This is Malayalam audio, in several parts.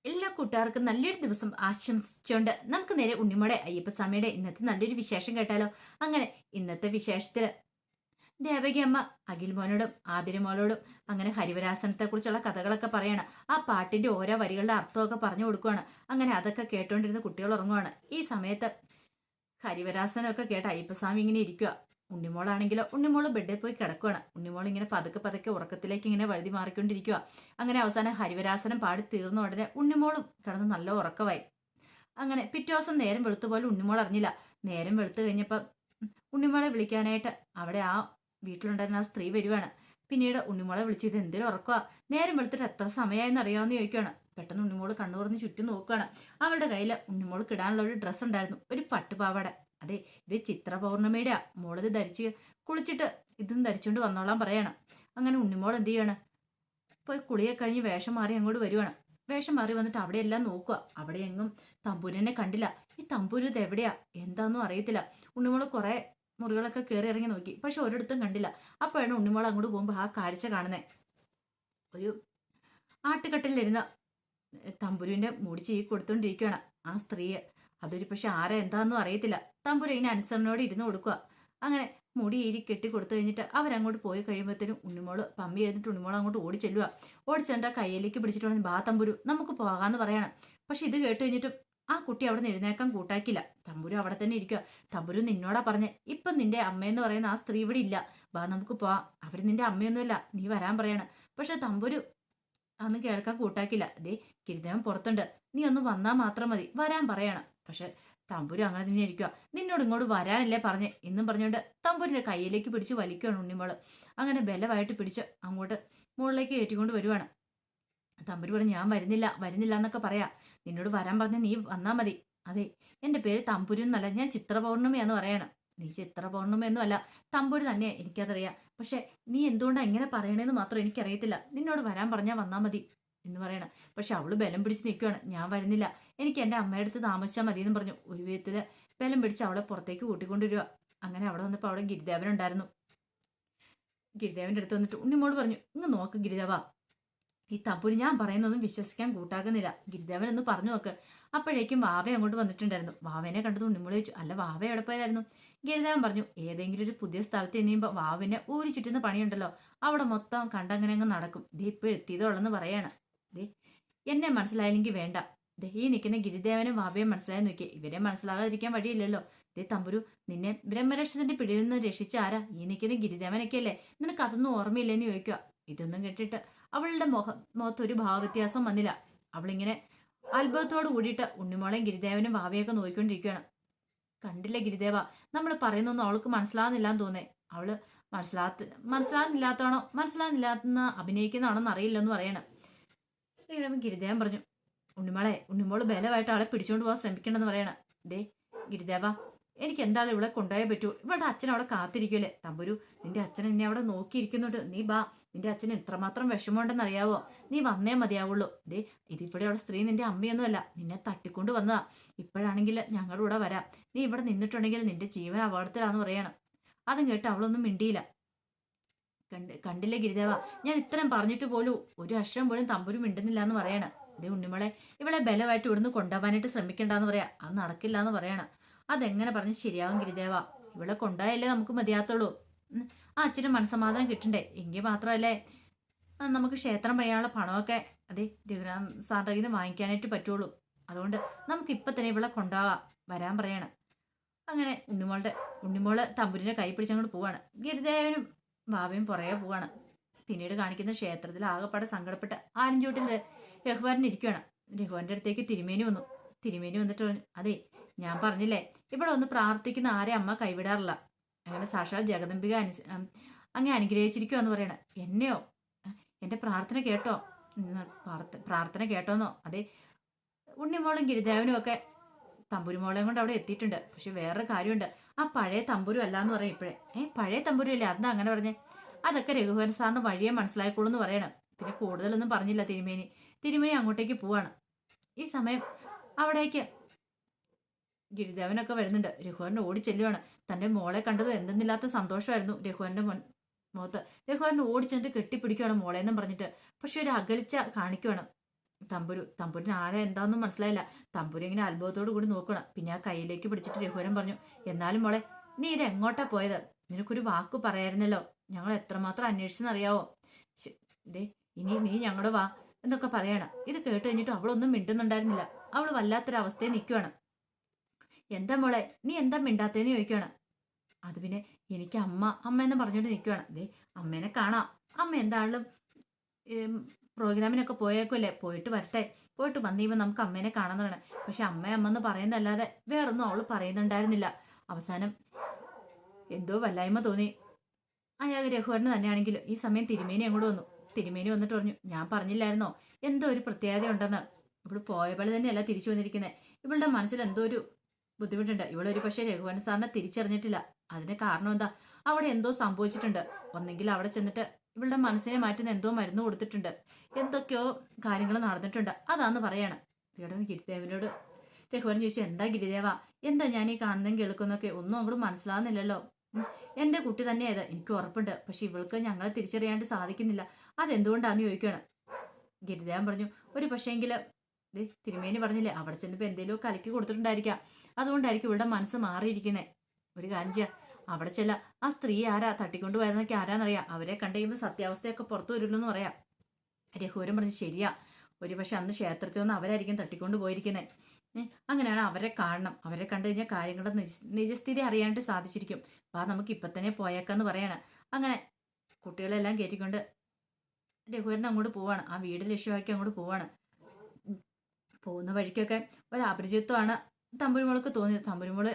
എല്ലാ കൂട്ടുകാർക്കും നല്ലൊരു ദിവസം ആശംസിച്ചുകൊണ്ട് നമുക്ക് നേരെ ഉണ്ണിമോടെ അയ്യപ്പസ്വാമിയുടെ ഇന്നത്തെ നല്ലൊരു വിശേഷം കേട്ടാലോ. അങ്ങനെ ഇന്നത്തെ വിശേഷത്തില് ദേവകി അമ്മ അഖിൽ മോനോടും ആതിരമോളോടും അങ്ങനെ ഹരിവരാസനത്തെ കുറിച്ചുള്ള കഥകളൊക്കെ പറയാണ്. ആ പാട്ടിന്റെ ഓരോ വരികളുടെ അർത്ഥമൊക്കെ പറഞ്ഞു കൊടുക്കുവാണ്. അങ്ങനെ അതൊക്കെ കേട്ടോണ്ടിരുന്ന കുട്ടികൾ ഉറങ്ങുവാണ്. ഈ സമയത്ത് ഹരിവരാസനമൊക്കെ കേട്ട് അയ്യപ്പസ്വാമി ഇങ്ങനെ ഇരിക്കുക. ഉണ്ണിമോളാണെങ്കിലോ ഉണ്ണിമോള് ബെഡിൽ പോയി കിടക്കുകയാണ്. ഉണ്ണിമോൾ ഇങ്ങനെ പതുക്കെ പതുക്കെ ഉറക്കത്തിലേക്ക് ഇങ്ങനെ വഴുതി മാറിക്കൊണ്ടിരിക്കുക. അങ്ങനെ അവസാനം ഹരിവരാസനം പാടി തീർന്ന ഉടനെ ഉണ്ണിമോളും കിടന്ന് നല്ല ഉറക്കമായി. അങ്ങനെ പിറ്റേ ദിവസം നേരം വെളുത്ത പോലെ ഉണ്ണിമോൾ അറിഞ്ഞില്ല. നേരം വെളുത്തു കഴിഞ്ഞപ്പം ഉണ്ണിമോളെ വിളിക്കാനായിട്ട് അവിടെ ആ വീട്ടിലുണ്ടായിരുന്ന ആ സ്ത്രീ വരുവാണ്. പിന്നീട് ഉണ്ണിമോളെ വിളിച്ചു, ഇത് എന്തിനും ഉറക്കുക, നേരം വെളുത്തിട്ട് എത്ര സമയമായെന്ന് അറിയാമെന്ന് ചോദിക്കുകയാണ്. പെട്ടെന്ന് ഉണ്ണിമോള് കണ്ണു തുറന്ന് ചുറ്റും നോക്കുകയാണ്. അവരുടെ കയ്യിൽ ഉണ്ണിമോള് കിടാനുള്ള ഒരു ഡ്രസ്സ് ഉണ്ടായിരുന്നു, ഒരു പട്ടുപാവാട. അതെ, ഇത് ചിത്ര പൗർണമിയുടെ മോളിത് ധരിച്ച് കുളിച്ചിട്ട് ഇതും ധരിച്ചുകൊണ്ട് വന്നോളാൻ പറയാണ്. അങ്ങനെ ഉണ്ണിമോൾ എന്ത് ചെയ്യാണ്, പോയി കുളിയെ കഴിഞ്ഞ് വേഷം മാറി അങ്ങോട്ട് വരുവാണ്. വേഷം മാറി വന്നിട്ട് അവിടെയെല്ലാം നോക്കുക. അവിടെ എങ്ങും തമ്പുരനെ കണ്ടില്ല. ഈ തമ്പുരു ഇത് എവിടെയാ എന്താന്നും അറിയത്തില്ല. ഉണ്ണിമോള് കുറെ മുറികളൊക്കെ കയറി ഇറങ്ങി നോക്കി, പക്ഷെ ഒരിടത്തും കണ്ടില്ല. അപ്പോഴാണ് ഉണ്ണിമോൾ അങ്ങോട്ട് പോകുമ്പോൾ ആ കാഴ്ച കാണുന്നത്. ഒരു ആട്ടുകട്ടിലിരുന്ന തമ്പുരുവിന്റെ മുടി ചീകി കൊടുത്തോണ്ടിരിക്കുകയാണ് ആ സ്ത്രീയെ. അതൊരു പക്ഷെ ആരാ എന്താന്നും അറിയത്തില്ല. തമ്പുരു ഇങ്ങനെ അനുസരണയോടെ ഇരുന്ന് കൊടുക്കുക. അങ്ങനെ മുടി ഈരി കെട്ടി കൊടുത്തു കഴിഞ്ഞിട്ട് അവരങ്ങോട്ട് പോയി കഴിയുമ്പോഴത്തേനും ഉണ്ണിമോള് പമ്പി എഴുന്നിട്ട് ഉണ്ണിമോൾ അങ്ങോട്ട് ഓടി ചെല്ലുക. ഓടിച്ചെന്നിട്ട് ആ കയ്യിലേക്ക് പിടിച്ചിട്ട് പറഞ്ഞു, ബാ തമ്പുരു നമുക്ക് പോകാന്ന് പറയാണ്. പക്ഷെ ഇത് കേട്ട് കഴിഞ്ഞിട്ടും ആ കുട്ടി അവിടെ നിന്ന് എഴുന്നേക്കാൻ കൂട്ടാക്കില്ല. തമ്പുരു അവിടെ തന്നെ ഇരിക്കുക. തമ്പുരു നിന്നോടാ പറഞ്ഞേ, ഇപ്പം നിന്റെ അമ്മയെന്ന് പറയുന്ന ആ സ്ത്രീ ഇവിടെ ഇല്ല, ബാ നമുക്ക് പോവാം, അവര് നിന്റെ അമ്മയൊന്നുമല്ല, നീ വരാൻ പറയാണ്. പക്ഷെ തമ്പുരു അന്ന് കേൾക്കാൻ കൂട്ടാക്കില്ല. ദേ ഗിരിദേവൻ പുറത്തുണ്ട്, നീ ഒന്ന് വന്നാൽ മാത്രം മതി, വരാൻ പറയാണ്. പക്ഷെ തമ്പുരു അങ്ങനെ തന്നെ ഇരിക്കുക. നിന്നോട് ഇങ്ങോട്ട് വരാനല്ലേ പറഞ്ഞേ എന്നും പറഞ്ഞുകൊണ്ട് തമ്പുരിന്റെ കയ്യിലേക്ക് പിടിച്ച് വലിക്കുകയാണ് ഉണ്ണിമോള്. അങ്ങനെ ബലമായിട്ട് പിടിച്ച് അങ്ങോട്ട് മുകളിലേക്ക് കയറ്റിക്കൊണ്ട് വരുവാണ്. തമ്പുരു പറഞ്ഞു, ഞാൻ വരുന്നില്ല വരുന്നില്ല എന്നൊക്കെ പറയാ. നിന്നോട് വരാൻ പറഞ്ഞ നീ വന്നാ മതി. അതെ, എന്റെ പേര് തമ്പുരു എന്നല്ല, ഞാൻ ചിത്ര പൗർണമിയാന്ന് പറയാണ്. നീ ചിത്ര പൗർണമിയൊന്നും അല്ല, തമ്പുരു തന്നെ, എനിക്കതറിയാം. പക്ഷെ നീ എന്തുകൊണ്ടാണ് ഇങ്ങനെ പറയണേന്ന് മാത്രം എനിക്കറിയത്തില്ല. നിന്നോട് വരാൻ പറഞ്ഞാൽ വന്നാൽ മതി എന്ന് പറയണം. പക്ഷെ അവള് ബലം പിടിച്ച് നിൽക്കുകയാണ്. ഞാൻ വരുന്നില്ല, എനിക്ക് എൻ്റെ അമ്മയുടെ അടുത്ത് താമസിച്ചാൽ മതി എന്ന് പറഞ്ഞു ഒരു വിധത്തില് ബലം പിടിച്ച് അവളെ പുറത്തേക്ക് കൂട്ടിക്കൊണ്ടുവരിക. അങ്ങനെ അവിടെ വന്നപ്പോൾ അവിടെ ഗിരിദേവൻ ഉണ്ടായിരുന്നു. ഗിരിദേവന്റെ അടുത്ത് വന്നിട്ട് ഉണ്ണിമോള് പറഞ്ഞു, ഇങ്ങ് നോക്ക് ഗിരിദേവ, ഈ തമ്പുരു ഞാൻ പറയുന്നൊന്നും വിശ്വസിക്കാൻ കൂട്ടാക്കുന്നില്ല, ഗിരിദേവൻ ഒന്ന് പറഞ്ഞു നോക്ക്. അപ്പോഴേക്കും വാവ അങ്ങോട്ട് വന്നിട്ടുണ്ടായിരുന്നു. വാവേനെ കണ്ടത് ഉണ്ണിമോള് ചോദിച്ചു, അല്ല വാവ എവിടെ പോയതായിരുന്നു? ഗിരിദേവൻ പറഞ്ഞു, ഏതെങ്കിലും ഒരു പുതിയ സ്ഥലത്ത് ഇനിയുമ്പോൾ വാവിനെ ഊരി ചുറ്റുന്ന പണിയുണ്ടല്ലോ, അവിടെ മൊത്തം കണ്ടങ്ങനെ അങ്ങ് നടക്കും. ദേ ഇപ്പോൾ എത്തിയതോളെന്ന് പറയാണ്. ദേ എന്നെ മനസ്സിലായില്ലെങ്കിൽ വേണ്ട, ദേ ഈ നിൽക്കുന്ന ഗിരിദേവനും വാവയും മനസ്സിലായി നോക്കിയേ, ഇവരെ മനസ്സിലാകാതിരിക്കാൻ വഴിയില്ലല്ലോ. ദേ തമ്പുരു, നിന്നെ ബ്രഹ്മരക്ഷത്തിന്റെ പിടിയിൽ നിന്ന് രക്ഷിച്ച ആരാ? ഈ നിൽക്കുന്ന ഗിരിദേവനൊക്കെ അല്ലേ? നിനക്ക് അതൊന്നും ഓർമ്മയില്ലെന്ന് ചോദിക്കുക. ഇതൊന്നും കേട്ടിട്ട് അവളുടെ മുഖത്ത് ഒരു ഭാവവ്യത്യാസം വന്നില്ല. അവളിങ്ങനെ അത്ഭുതത്തോട് കൂടിയിട്ട് ഉണ്ണിമോളെയും ഗിരിദേവനും ഭാവിയൊക്കെ നോക്കിക്കൊണ്ടിരിക്കുകയാണ്. കണ്ടില്ല ഗിരിദേവ, നമ്മൾ പറയുന്നൊന്നും അവൾക്ക് മനസ്സിലാകുന്നില്ലാന്ന് തോന്നേ. അവള് മനസ്സിലാകുന്നില്ലാത്തതാണോ മനസ്സിലാകുന്നില്ലാത്ത അഭിനയിക്കുന്നതാണോന്ന് അറിയില്ലെന്ന് പറയണം. ഗിരിദേവൻ പറഞ്ഞു, ഉണ്ണിമോള് ബലമായിട്ട് ആളെ പിടിച്ചുകൊണ്ട് പോകാൻ ശ്രമിക്കണമെന്ന് പറയണം. ദേ ഗിരിദേവ, എനിക്ക് എന്താണ് ഇവിടെ കൊണ്ടുപോയേ പറ്റൂ, ഇവളുടെ അച്ഛൻ അവിടെ കാത്തിരിക്കുമല്ലേ. തമ്പുരു, നിന്റെ അച്ഛൻ എന്നെ അവിടെ നോക്കിയിരിക്കുന്നുണ്ട്, നീ ബാ, നിന്റെ അച്ഛന് എത്രമാത്രം വിഷമമുണ്ടെന്ന് അറിയാവോ, നീ വന്നേ മതിയാവുള്ളൂ. ദേ ഇതിപ്പോഴുള്ള സ്ത്രീ നിന്റെ അമ്മയൊന്നുമല്ല, നിന്നെ തട്ടിക്കൊണ്ട് വന്നതാ. ഇപ്പോഴാണെങ്കിൽ ഞങ്ങളുടെ കൂടെ വരാം, നീ ഇവിടെ നിന്നിട്ടുണ്ടെങ്കിൽ നിന്റെ ജീവൻ അപകടത്തിലാന്ന് പറയണം. അതും കേട്ട് അവളൊന്നും മിണ്ടിയില്ല. കണ്ടില്ലേ ഗിരിദേവ, ഞാൻ ഇത്രയും പറഞ്ഞിട്ട് പോലും ഒരു അക്ഷരം പോലും തമ്പുരു മിണ്ടുന്നില്ല എന്ന് പറയണം. ദേ ഉണ്ണിമോളെ, ഇവളെ ബലമായിട്ട് ഇവിടുന്ന് കൊണ്ടുപോകാനായിട്ട് ശ്രമിക്കണ്ടെന്ന് പറയാം, അത് നടക്കില്ല എന്ന് പറയണം. അതെങ്ങനെ പറഞ്ഞ് ശരിയാവും ഗിരിദേവ, ഇവളെ കൊണ്ടായല്ലേ നമുക്ക് മതിയാത്തുള്ളൂ. ആ അച്ഛനും മനസ്സമാധാനം കിട്ടണ്ടേ, എങ്കിൽ മാത്രമല്ലേ നമുക്ക് ക്ഷേത്രം പണിയാനുള്ള പണമൊക്കെ അതെ രഘുരാം സാറിൻ്റെ കയ്യിൽ നിന്ന് വാങ്ങിക്കാനായിട്ട് പറ്റുള്ളൂ. അതുകൊണ്ട് നമുക്ക് ഇപ്പം തന്നെ ഇവളെ കൊണ്ടുപോകാം, വരാൻ പറയണം. അങ്ങനെ ഉണ്ണിമോള് തമ്പുരിന്റെ കൈ പിടിച്ചങ്ങോട്ട് പോവാണ്. ഗിരിദേവനും ഭാവയും പുറകെ പോവാണ്. പിന്നീട് കാണിക്കുന്ന ക്ഷേത്രത്തിൽ ആകെപ്പാടെ സങ്കടപ്പെട്ട് ആലഞ്ചോട്ടിൽ രഘുവരൻ ഇരിക്കുകയാണ്. രഘുവന്റെ അടുത്തേക്ക് തിരുമേനി വന്നു. തിരുമേനി വന്നിട്ട് പറഞ്ഞു, അതെ ഞാൻ പറഞ്ഞില്ലേ, ഇവിടെ ഒന്ന് പ്രാർത്ഥിക്കുന്ന ആരെ അമ്മ കൈവിടാറില്ല. അങ്ങനെ സാക്ഷാൽ ജഗദംബിക അങ്ങനെ അനുഗ്രഹിച്ചിരിക്കുമെന്ന് പറയണേ. എന്നെയോ? എന്റെ പ്രാർത്ഥന കേട്ടോ? പ്രാർത്ഥന കേട്ടോന്നോ? അതെ, ഉണ്ണിമോളും ഗിരിദേവനും ഒക്കെ തമ്പുരുമോളെയും കൊണ്ട് അവിടെ എത്തിയിട്ടുണ്ട്. പക്ഷെ വേറൊരു കാര്യമുണ്ട്, ആ പഴയ തമ്പുരു അല്ലാന്ന് പറയും ഇപ്പോഴേ. പഴയ തമ്പുരു അല്ലേ, അതെന്താ അങ്ങനെ പറഞ്ഞേ? അതൊക്കെ രഘുവരൻ സാറിന് വഴിയെ മനസ്സിലായിക്കോളൂ എന്ന് പറയണം. പിന്നെ കൂടുതലൊന്നും പറഞ്ഞില്ല തിരുമേനി അങ്ങോട്ടേക്ക് പോവാണ്. ഈ സമയം അവിടേക്ക് ഗിരിദേവനൊക്കെ വരുന്നുണ്ട്. രഘുവരൻ ഓടി ചെല്ലുവാണ്. തന്റെ മോളെ കണ്ടത് എന്തെന്നില്ലാത്ത സന്തോഷമായിരുന്നു രഘുവരന്റെ മുഖത്ത്. രഘുവരൻ ഓടിച്ചെന്നിട്ട് കെട്ടിപ്പിടിക്കുകയാണ് മോളെന്നും പറഞ്ഞിട്ട്. പക്ഷെ ഒരു അകലിച്ച കാണിക്കുവാണ്. തമ്പുരിന് ആരെ എന്താണെന്നും മനസ്സിലായില്ല. തമ്പുരു ഇങ്ങനെ അത്ഭുതത്തോടു കൂടി നോക്കണം. പിന്നെ ആ കയ്യിലേക്ക് പിടിച്ചിട്ട് രഘുവരൻ പറഞ്ഞു, എന്നാലും മോളെ നീ ഇത് എങ്ങോട്ടാ പോയത്? നിനക്കൊരു വാക്ക് പറയായിരുന്നല്ലോ. ഞങ്ങൾ എത്രമാത്രം അന്വേഷിച്ചെന്നറിയാവോ? ദേ ഇനി നീ ഞങ്ങളുടെ വാ എന്നൊക്കെ പറയണം. ഇത് കേട്ട് കഴിഞ്ഞിട്ട് അവളൊന്നും മിണ്ടുന്നുണ്ടായിരുന്നില്ല. അവൾ വല്ലാത്തൊരവസ്ഥയിൽ നിൽക്കുകയാണ്. എന്താ മോളെ നീ എന്താ മിണ്ടാത്തേന്ന് ചോദിക്കുകയാണ്. അത് പിന്നെ എനിക്ക് അമ്മ എന്ന് പറഞ്ഞുകൊണ്ട് നിൽക്കുകയാണ്. ദേ അമ്മേനെ കാണാം. അമ്മ എന്താണെങ്കിലും പ്രോഗ്രാമിനൊക്കെ പോയേക്കുമല്ലേ, പോയിട്ട് വരട്ടെ, പോയിട്ട് വന്നീവൻ നമുക്ക് അമ്മേനെ കാണാൻ പറയണം. പക്ഷെ അമ്മ എന്ന് പറയുന്നതല്ലാതെ വേറൊന്നും അവൾ പറയുന്നുണ്ടായിരുന്നില്ല. അവസാനം എന്തോ വല്ലായ്മ തോന്നി അയാൾ രഘുവരന് തന്നെയാണെങ്കിലും. ഈ സമയം തിരുമേനി അങ്ങോട്ട് വന്നു. തിരുമേനി വന്നിട്ട് പറഞ്ഞു, ഞാൻ പറഞ്ഞില്ലായിരുന്നോ എന്തോ ഒരു പ്രത്യേകത ഉണ്ടെന്ന്. ഇവള് പോയപോലെ തന്നെയല്ല തിരിച്ചു വന്നിരിക്കുന്നത്. ഇവളുടെ മനസ്സിൽ എന്തോ ഒരു ബുദ്ധിമുട്ടുണ്ട്. ഇവളൊരു പക്ഷേ രഘുവരൻ സാറിനെ തിരിച്ചറിഞ്ഞിട്ടില്ല. അതിന്റെ കാരണം എന്താ, അവിടെ എന്തോ സംഭവിച്ചിട്ടുണ്ട്. ഒന്നെങ്കിൽ അവിടെ ചെന്നിട്ട് ഇവളുടെ മനസ്സിനെ മാറ്റുന്ന എന്തോ മരുന്ന് കൊടുത്തിട്ടുണ്ട്. എന്തൊക്കെയോ കാര്യങ്ങൾ നടന്നിട്ടുണ്ട്. അതാന്ന് പറയാണ്. ഗിരിദേവനോട് രഘുവരൻ ചോദിച്ചു, എന്താ ഗിരിദേവ, എന്താ ഞാൻ ഈ കാണുന്നതും കേൾക്കുന്നൊക്കെ ഒന്നും അങ്ങോട്ട് മനസ്സിലാവുന്നില്ലല്ലോ. എന്റെ കുട്ടി തന്നെയായത് എനിക്ക് ഉറപ്പുണ്ട്. പക്ഷെ ഇവൾക്ക് ഞങ്ങളെ തിരിച്ചറിയാണ്ട് സാധിക്കുന്നില്ല. അതെന്തുകൊണ്ടാന്ന് ചോദിക്കുകയാണ്. ഗിരിദേവൻ പറഞ്ഞു, ഒരു പക്ഷേങ്കില് തിരുമേനി പറഞ്ഞില്ലേ അവിടെ ചെന്നിപ്പോ എന്തെങ്കിലും കലക്കി കൊടുത്തിട്ടുണ്ടായിരിക്കാം. അതുകൊണ്ടായിരിക്കും ഇവളുടെ മനസ്സ് മാറിയിരിക്കുന്നത്. ഒരു കാര്യം ചെയ്യാം, അവിടെ ചെല്ല. ആ സ്ത്രീ ആരാ തട്ടിക്കൊണ്ടു പോയതെന്നൊക്കെ ആരാന്നറിയാം. അവരെ കണ്ടു കഴിയുമ്പോൾ സത്യാവസ്ഥയൊക്കെ പുറത്തു വരുള്ളൂ എന്ന് പറയാം. രഘുവരൻ പറഞ്ഞു, ശരിയാ, ഒരു പക്ഷെ അന്ന് ക്ഷേത്രത്തിൽ നിന്ന് അവരായിരിക്കും തട്ടിക്കൊണ്ട് പോയിരിക്കുന്നത്. അങ്ങനെയാണ്, അവരെ കാണണം. അവരെ കണ്ടു കഴിഞ്ഞാൽ കാര്യങ്ങളുടെ നിജസ്ഥിതി അറിയാനായിട്ട് സാധിച്ചിരിക്കും. അപ്പൊ നമുക്ക് ഇപ്പൊ തന്നെ പോയേക്കാന്ന് പറയാണ്. അങ്ങനെ കുട്ടികളെല്ലാം കയറ്റിക്കൊണ്ട് രഘുവരൻ അങ്ങോട്ട് പോവാണ്. ആ വീട് ലക്ഷ്യമാക്കി അങ്ങോട്ട് പോവാണ്. പോകുന്ന വഴിക്കൊക്കെ ഒരു അപരിചിത്വമാണ് തമ്പുരുമോൾക്ക് തോന്നിയത്. തമ്പുരുമോള്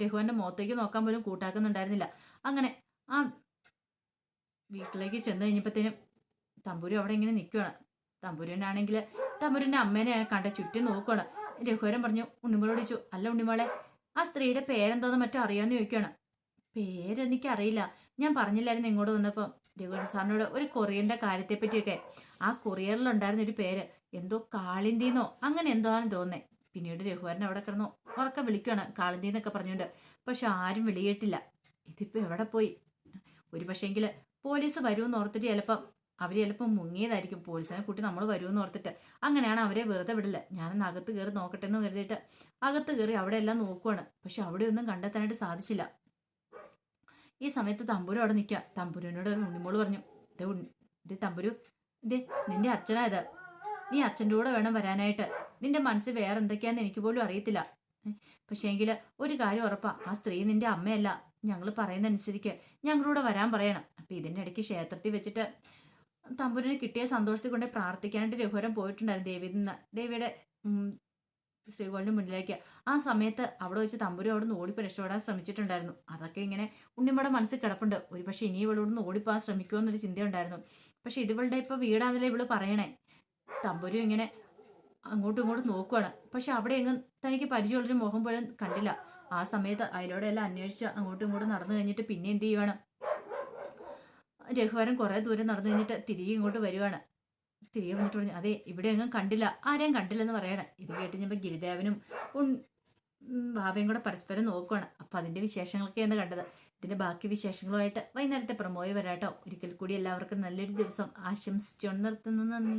രഘുവന്റെ മുഖത്തേക്ക് നോക്കാൻ പോലും കൂട്ടാക്കുന്നുണ്ടായിരുന്നില്ല. അങ്ങനെ ആ വീട്ടിലേക്ക് ചെന്ന് കഴിഞ്ഞപ്പോഴത്തേനും തമ്പുരു അവിടെ ഇങ്ങനെ നിൽക്കുകയാണ്. തമ്പുരുവിനാണെങ്കിൽ തമ്പുരുവിന്റെ അമ്മേനെ കണ്ട ചുറ്റും നോക്കുകയാണ്. രഘുവരൻ പറഞ്ഞു, ഉണ്ണിമോളോട് ചോദിച്ചു, അല്ല ഉണ്ണിമോളെ ആ സ്ത്രീയുടെ പേരെന്തോന്ന് മറ്റോ അറിയാമെന്ന് ചോദിക്കുകയാണ്. പേരെനിക്ക് അറിയില്ല, ഞാൻ പറഞ്ഞില്ലായിരുന്നു ഇങ്ങോട്ട് വന്നപ്പം രഘുവരൻ സാറിനോട് ഒരു കൊറിയറിന്റെ കാര്യത്തെ പറ്റിയൊക്കെ. ആ കൊറിയറിലുണ്ടായിരുന്ന ഒരു പേര് എന്തോ കാളിന്തിന്നോ അങ്ങനെ എന്തോ ആണെന്ന് തോന്നേ. പിന്നീട് രഘുവരൻ അവിടെ കിടന്നു ഉറക്കെ വിളിക്കുകയാണ് കാളിന്തി എന്നൊക്കെ പറഞ്ഞുകൊണ്ട്. പക്ഷെ ആരും വിളിയിട്ടില്ല. ഇതിപ്പോ എവിടെ പോയി? ഒരു പക്ഷേങ്കില് പോലീസ് വരുമെന്ന് ഓർത്തിട്ട് ചിലപ്പം മുങ്ങിയതായിരിക്കും. പോലീസിനെ കൂട്ടി നമ്മൾ വരുമെന്ന് ഓർത്തിട്ട് അങ്ങനെയാണ് അവരെ വെറുതെ വിടില്ല. ഞാനൊന്ന് അകത്ത് കയറി നോക്കട്ടെ എന്ന് കരുതിയിട്ട് അകത്ത് കയറി അവിടെ എല്ലാം നോക്കുവാണ്. പക്ഷെ അവിടെ ഒന്നും കണ്ടെത്താനായിട്ട് സാധിച്ചില്ല. ഈ സമയത്ത് തമ്പുരു അവിടെ നിൽക്കുക. തമ്പുരുവിനോട് ഉണ്ണിമോള് പറഞ്ഞു, ഇത് തമ്പുരു, ഇതേ നിന്റെ അച്ഛനായത്. നീ അച്ഛൻ്റെ കൂടെ വേണം വരാനായിട്ട്. നിന്റെ മനസ്സ് വേറെ എന്തൊക്കെയാന്ന് എനിക്ക് പോലും അറിയത്തില്ല. പക്ഷേങ്കിൽ ഒരു കാര്യം ഉറപ്പാ, ആ സ്ത്രീ നിന്റെ അമ്മയല്ല. ഞങ്ങൾ പറയുന്നതനുസരിക്ക് ഞങ്ങളൂടെ വരാൻ പറയണം. അപ്പൊ ഇതിന്റെ ഇടയ്ക്ക് ക്ഷേത്രത്തിൽ വെച്ചിട്ട് തമ്പുരിനെ കിട്ടിയ സന്തോഷത്തിൽ കൊണ്ട് പ്രാർത്ഥിക്കാനായിട്ട് രഘുവരൻ പോയിട്ടുണ്ടായിരുന്നു. ദേവിയുടെ ശ്രീകോളിന്റെ മുന്നിലേക്ക്. ആ സമയത്ത് അവിടെ വെച്ച് തമ്പുരു അവിടെ നിന്ന് ഓടിപ്പോ രക്ഷപ്പെടാൻ ശ്രമിച്ചിട്ടുണ്ടായിരുന്നു. അതൊക്കെ ഇങ്ങനെ ഉണ്ണിമ്മയുടെ മനസ്സിൽ കിടപ്പുണ്ട്. ഒരു പക്ഷെ ഇനി ഇവിടെ നിന്ന് ഓടിപ്പോകാൻ ശ്രമിക്കുമോ എന്നൊരു ചിന്തയുണ്ടായിരുന്നു. പക്ഷെ ഇതിവളുടെ ഇപ്പൊ വീടാന്നല്ലേ ഇവള് പറയണേ. തമ്പുരു ഇങ്ങനെ അങ്ങോട്ടും ഇങ്ങോട്ടും നോക്കുവാണ്. പക്ഷെ അവിടെ എങ്ങും തനിക്ക് പരിചയമുള്ളൊരു മുഖം പോലും കണ്ടില്ല. ആ സമയത്ത് അതിലൂടെ എല്ലാം അന്വേഷിച്ച് അങ്ങോട്ടും ഇങ്ങോട്ടും നടന്നു കഴിഞ്ഞിട്ട് പിന്നെ എന്ത് ചെയ്യുവാണ്, രഘുവരൻ കുറെ ദൂരം നടന്നു കഴിഞ്ഞിട്ട് തിരികെ ഇങ്ങോട്ട് വരുവാണ്. തിരികെ വന്നിട്ട് പറഞ്ഞു, അതെ ഇവിടെ എങ്ങും കണ്ടില്ല, ആരെയും കണ്ടില്ലെന്ന് പറയണേ. ഇത് കേട്ട് കഴിഞ്ഞപ്പോൾ ഗിരിദേവനും ഭാവയും കൂടെ പരസ്പരം നോക്കുവാണ്. അപ്പൊ അതിന്റെ വിശേഷങ്ങളൊക്കെയാണ് കണ്ടത്. ഇതിന്റെ ബാക്കി വിശേഷങ്ങളുമായിട്ട് വൈകുന്നേരത്തെ പ്രമോയി വരാട്ടോ. ഒരിക്കൽ കൂടി എല്ലാവർക്കും നല്ലൊരു ദിവസം ആശംസിച്ചുകൊണ്ട് നിർത്തുന്നു. നന്ദി.